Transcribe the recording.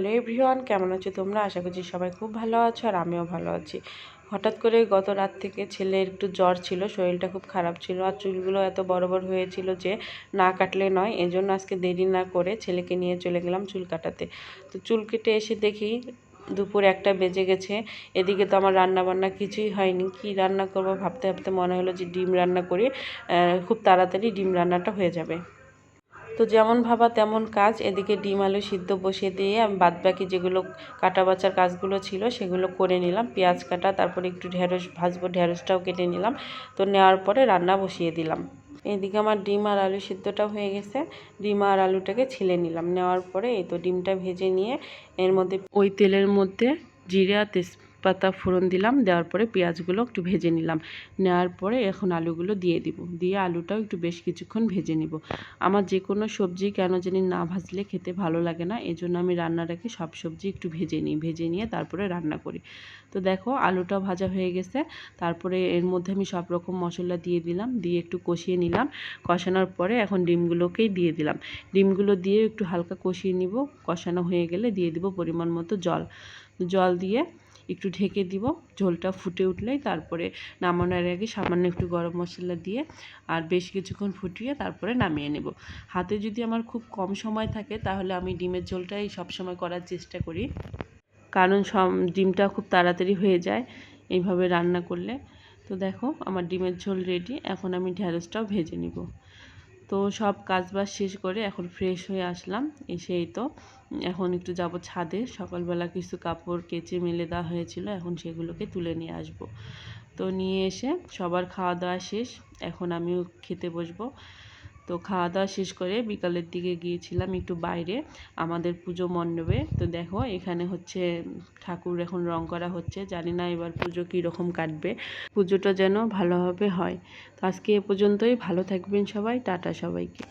Hello everyone, কেমন আছো তোমরা? আশা করছি সবাই খুব ভালো আছো আর আমিও ভালো আছি। হঠাৎ করে গত রাত থেকে ছেলের একটু জ্বর ছিল, শরীরটা খুব খারাপ ছিল আর চুলগুলো এত বড় বড় হয়েছিল যে না কাটলে নয়। এজন্য আজকে দেরি না করে ছেলেকে নিয়ে চলে গেলাম চুল কাটাতে। তো চুল কেটে এসে দেখি দুপুর 1টা বেজে গেছে। এদিকে তো আমার রান্না বান্না কিছুই হয়নি। কি রান্না করব ভাবতে ভাবতে মনে হলো যে ডিম রান্না করি, খুব তাড়াতাড়ি ডিম রান্নাটা হয়ে যাবে। তো যেমন ভাবা তেমন কাজ। এদিকে ডিম আলু সিদ্ধ বসিয়ে দিয়ে আমি বাদবাকি যেগুলো কাটা বাছার কাজগুলো ছিল সেগুলো করে নিলাম। পেঁয়াজ কাটা, তারপরে একটু ঢেঁড়স ভাজবো, ঢেঁড়সটাও কেটে নিলাম। তো নেওয়ার পরে রান্না বসিয়ে দিলাম। এদিকে আমার ডিম আর আলু সিদ্ধটাও হয়ে গেছে। ডিম আর আলুটাকে ছিলে নিলাম। নেওয়ার পরে এই তো ডিমটা ভেজে নিয়ে এর মধ্যে ওই তেলের মধ্যে জিরে আর তেজপাতা ফোড়ন দিলাম। দেওয়ার পরে পেঁয়াজগুলো একটু ভেজে নিলাম। নেওয়ার পরে এখন আলুগুলো দিয়ে দিব। দিয়ে আলুটাও একটু বেশ কিছুক্ষণ ভেজে নিব। আমার যে কোনো সবজি কেন জানি না ভাজলে খেতে ভালো লাগে না, এই জন্য আমি রান্নার আগে সব সবজি একটু ভেজে নিই, ভেজে নিয়ে তারপরে রান্না করি। তো দেখো আলুটা ভাজা হয়ে গেছে। তারপরে এর মধ্যে আমি সব রকম মশলা দিয়ে দিলাম, দিয়ে একটু কষিয়ে নিলাম। কষানোর পরে এখন ডিমগুলোকেই দিয়ে দিলাম। ডিমগুলো দিয়ে একটু হালকা কষিয়ে নিব। কষানো হয়ে গেলে দিয়ে দিব পরিমাণ মতো জল। জল দিয়ে একটু ঢেকে দিব। ঝোলটা ফুটে উঠলেই তারপরে নামানোর আগে সামান্য একটু গরম মশলা দিয়ে আর বেশ কিছুক্ষণ ফুটিয়ে তারপরে নামিয়ে নেব। হাতে যদি আমার খুব কম সময় থাকে তাহলে আমি ডিমের ঝোলটাই সবসময় করার চেষ্টা করি, কারণ ডিমটা খুব তাড়াতাড়ি হয়ে যায় এইভাবে রান্না করলে। তো দেখো আমার ডিমের ঝোল রেডি। এখন আমি ঢেঁড়সটাও ভেজে নিব। তো সব কাজবাজ শেষ করে এখন ফ্রেশ হয়ে আসলাম। এসেই তো এখন একটু যাব ছাদে। সকালবেলা কিছু কাপড় কেচে মেলে দেওয়া হয়েছিল, এখন সেগুলোকে তুলে নিয়ে আসব। তো নিয়ে এসে সবার খাওয়া দাওয়া শেষ, এখন আমিও খেতে বসবো। তো খাওয়া দাওয়া শেষ করে বিকালের দিকে গিয়েছিলাম একটু বাইরে আমাদের পুজো মণ্ডপে। তো দেখো এখানে হচ্ছে ঠাকুর এখন রং করা হচ্ছে। জানি না এবার পুজো কীরকম কাটবে, পুজোটা যেন ভালোভাবে হয়। তো আজকে এ পর্যন্তই। ভালো থাকবেন সবাই। টাটা সবাইকে।